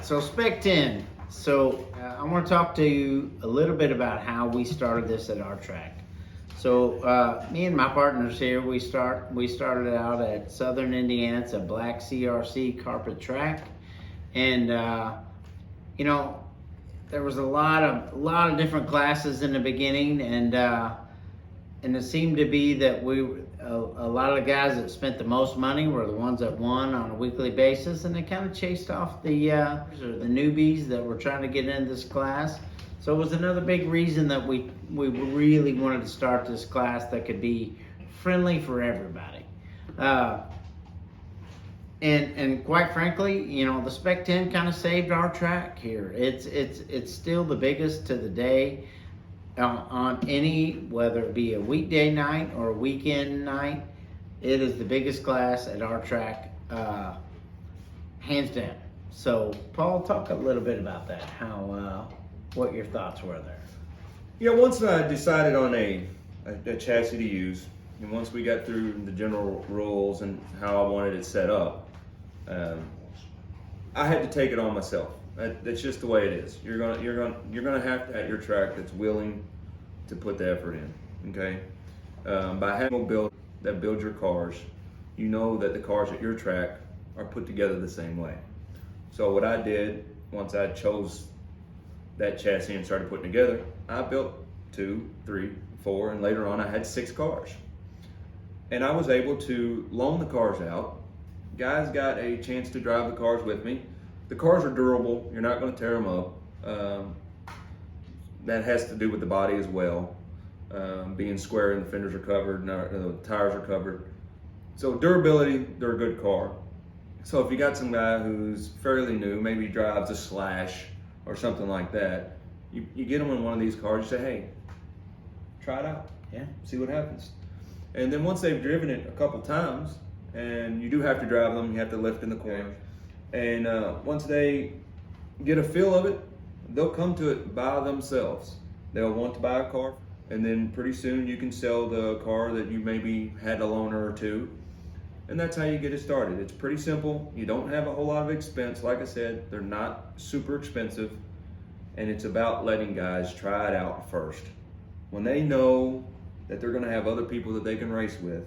right, so Spec 10. So I want to talk to you a little bit about how we started this at our track. So me and my partners here, we started out at Southern Indiana. It's a black CRC carpet track, and you know, there was a lot of different classes in the beginning, and it seemed to be that a lot of the guys that spent the most money were the ones that won on a weekly basis, and they kind of chased off the newbies that were trying to get into this class. So it was another big reason that we really wanted to start this class that could be friendly for everybody. And quite frankly, you know, the Spec 10 kind of saved our track here. It's still the biggest to the day. On any, whether it be a weekday night or a weekend night, it is the biggest class at our track, hands down. So, Paul, talk a little bit about that. How, what your thoughts were there. Yeah, once I decided on a chassis to use, and once we got through the general rules and how I wanted it set up, I had to take it on myself. That's just the way it is. You're gonna have to at your track that's willing to put the effort in. Okay, by having a build that builds your cars, you know that the cars at your track are put together the same way. So what I did once I chose that chassis and started putting together, I built 2, 3, 4, and later on I had 6 cars, and I was able to loan the cars out. Guys got a chance to drive the cars with me. The cars are durable. You're not going to tear them up. That has to do with the body as well. Being square and the fenders are covered and the tires are covered. So durability, they're a good car. So if you got some guy who's fairly new, maybe drives a Slash or something like that, you get them in one of these cars, you say, hey, try it out. Yeah. See what happens. And then once they've driven it a couple times, and you do have to drive them, you have to lift in the corner. And once they get a feel of it, they'll come to it by themselves. They'll want to buy a car, and then pretty soon you can sell the car that you maybe had a loaner or two. And that's how you get it started. It's pretty simple. You don't have a whole lot of expense. Like I said, they're not super expensive. And it's about letting guys try it out first. When they know that they're gonna have other people that they can race with,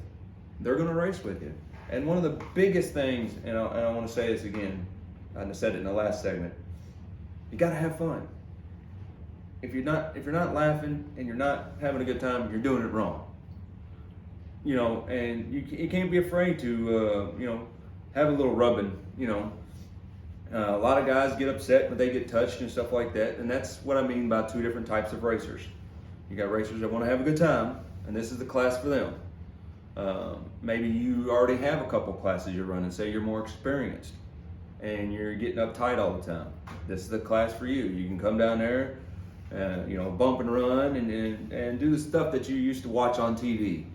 they're gonna race with you. And one of the biggest things, and I want to say this again, I said it in the last segment, you got to have fun. If you're not laughing and you're not having a good time, you're doing it wrong. You know, and you can't be afraid to have a little rubbing. You know, a lot of guys get upset when they get touched and stuff like that, and that's what I mean by 2 different types of racers. You got racers that want to have a good time, and this is the class for them. Maybe you already have a couple classes you're running, say you're more experienced and you're getting uptight all the time. This is the class for you. You can come down there, bump and run and do the stuff that you used to watch on TV.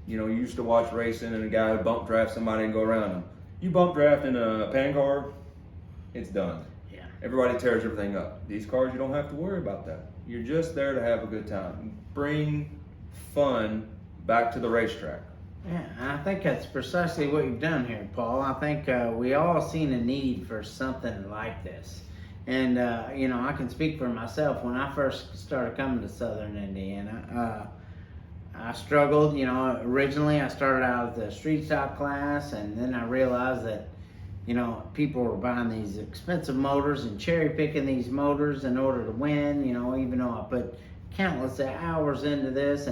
You know, you used to watch racing and a guy would bump draft somebody and go around them. You bump draft in a pan car, it's done. Yeah. Everybody tears everything up. These cars, you don't have to worry about that. You're just there to have a good time. Bring fun back to the racetrack. Yeah, I think that's precisely what you've done here, Paul. I think we all seen a need for something like this. And, I can speak for myself. When I first started coming to Southern Indiana, I struggled. Originally I started out at the street stock class, and then I realized that, people were buying these expensive motors and cherry picking these motors in order to win, even though I put countless hours into this.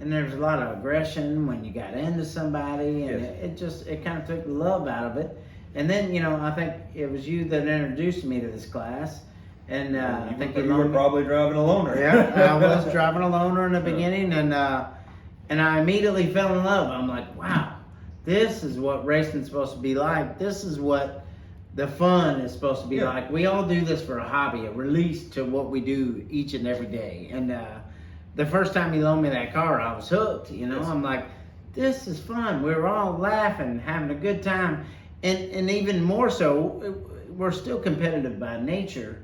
And there's a lot of aggression when you got into somebody, and yes. it kind of took the love out of it. And then, I think it was you that introduced me to this class. And I think you were probably driving a loaner. Yeah, I was driving a loaner in the beginning, and I immediately fell in love. I'm like, wow, this is what racing's supposed to be like. This is what the fun is supposed to be like. We all do this for a hobby, a release to what we do each and every day. And the first time you loaned me that car, I was hooked. Yes. I'm like, this is fun. We were all laughing, having a good time, and even more so, we're still competitive by nature,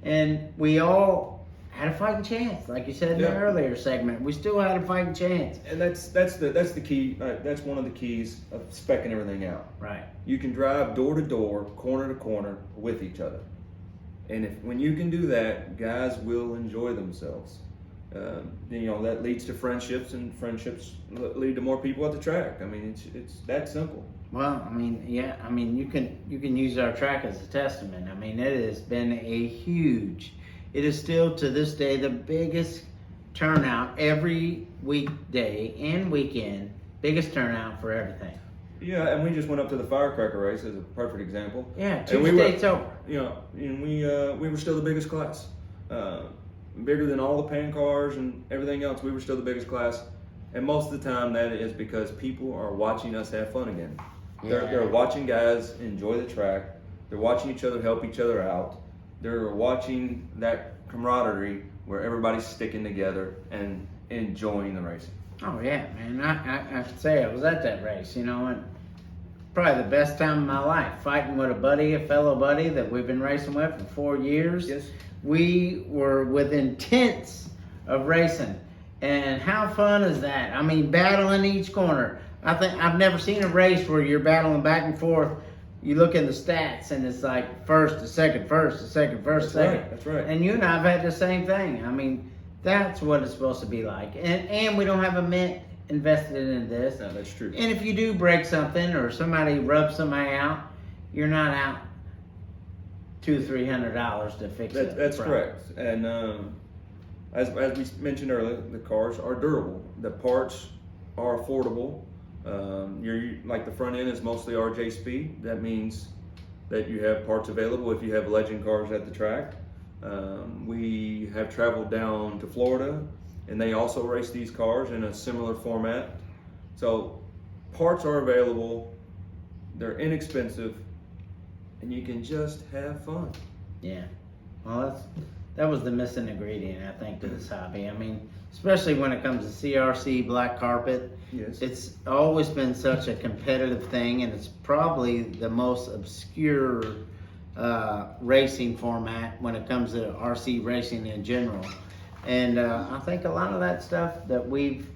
and we all had a fighting chance, like you said in the earlier segment. We still had a fighting chance. And that's the key. That's one of the keys of speccing everything out. Right. You can drive door to door, corner to corner with each other. And when you can do that, guys will enjoy themselves. That leads to friendships, and friendships lead to more people at the track. I mean, it's that simple. Well, I mean, yeah, I mean, you can use our track as a testament. I mean, it has been it is still to this day the biggest turnout every weekday and weekend, biggest turnout for everything. Yeah, and we just went up to the firecracker race as a perfect example. Yeah, And we Tuesday's over. And we were still the biggest class, bigger than all the pan cars and everything else. We were still the biggest class, and most of the time that is because people are watching us have fun again. They're watching guys enjoy the track. They're watching each other help each other out. They're watching that camaraderie where everybody's sticking together and enjoying the racing. Oh yeah, man. I have to say I was at that race, and probably the best time of my life, fighting with a fellow buddy that we've been racing with for 4 years. Yes. We were within tenths of racing. And how fun is that? I mean, battling each corner. I think I've never seen a race where you're battling back and forth. You look in the stats and it's like first to second, first to second, first to second. That's right. And you and I have had the same thing. I mean, that's what it's supposed to be like. And we don't have a mint invested in this. No, that's true. And if you do break something or somebody rubs somebody out, you're not out $200-300 to fix it. That's correct. And as we mentioned earlier, the cars are durable. The parts are affordable. Like the front end is mostly RJ Speed. That means that you have parts available if you have legend cars at the track. We have traveled down to Florida, and they also race these cars in a similar format. So parts are available, they're inexpensive, and you can just have fun. Yeah. Well, that was the missing ingredient, I think, to this hobby. I mean, especially when it comes to CRC black carpet. Yes. It's always been such a competitive thing, and it's probably the most obscure racing format when it comes to RC racing in general. And I think a lot of that stuff that we've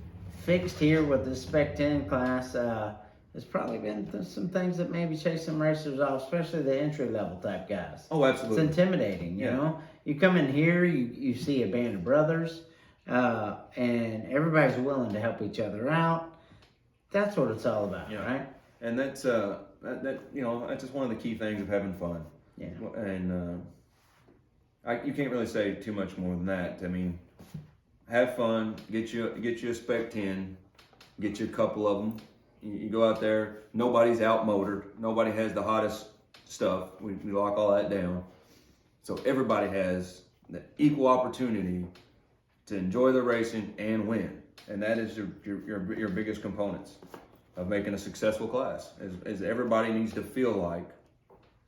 fixed here with the Spec 10 class has probably been some things that maybe chase some racers off, especially the entry level type guys. Oh, absolutely. It's intimidating, you know? You come in here, you see a band of brothers, and everybody's willing to help each other out. That's what it's all about, right? And that's that's just one of the key things of having fun. Yeah. And you can't really say too much more than that. I mean, have fun. Get you a Spec 10. Get you a couple of them. You go out there. Nobody's outmotored. Nobody has the hottest stuff. We lock all that down. So everybody has the equal opportunity to enjoy the racing and win. And that is your biggest components of making a successful class. Is everybody needs to feel like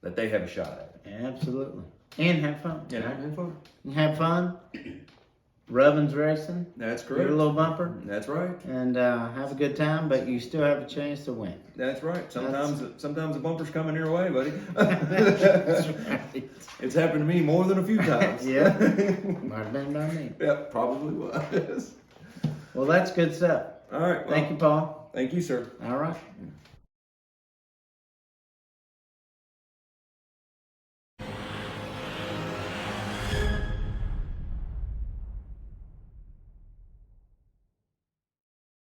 that they have a shot at it. Absolutely. And have fun. Yeah, right? have fun. Have fun. Rubbin's racing. That's Get a correct. little bumper. That's right. And have a good time, but you still have a chance to win. That's right. Sometimes the bumper's coming your way, buddy. That's right. It's happened to me more than a few times. Yeah. Might have been by me. Yeah, probably was. Well, that's good stuff. All right. Well, Thank you, Paul. Thank you, sir. All right.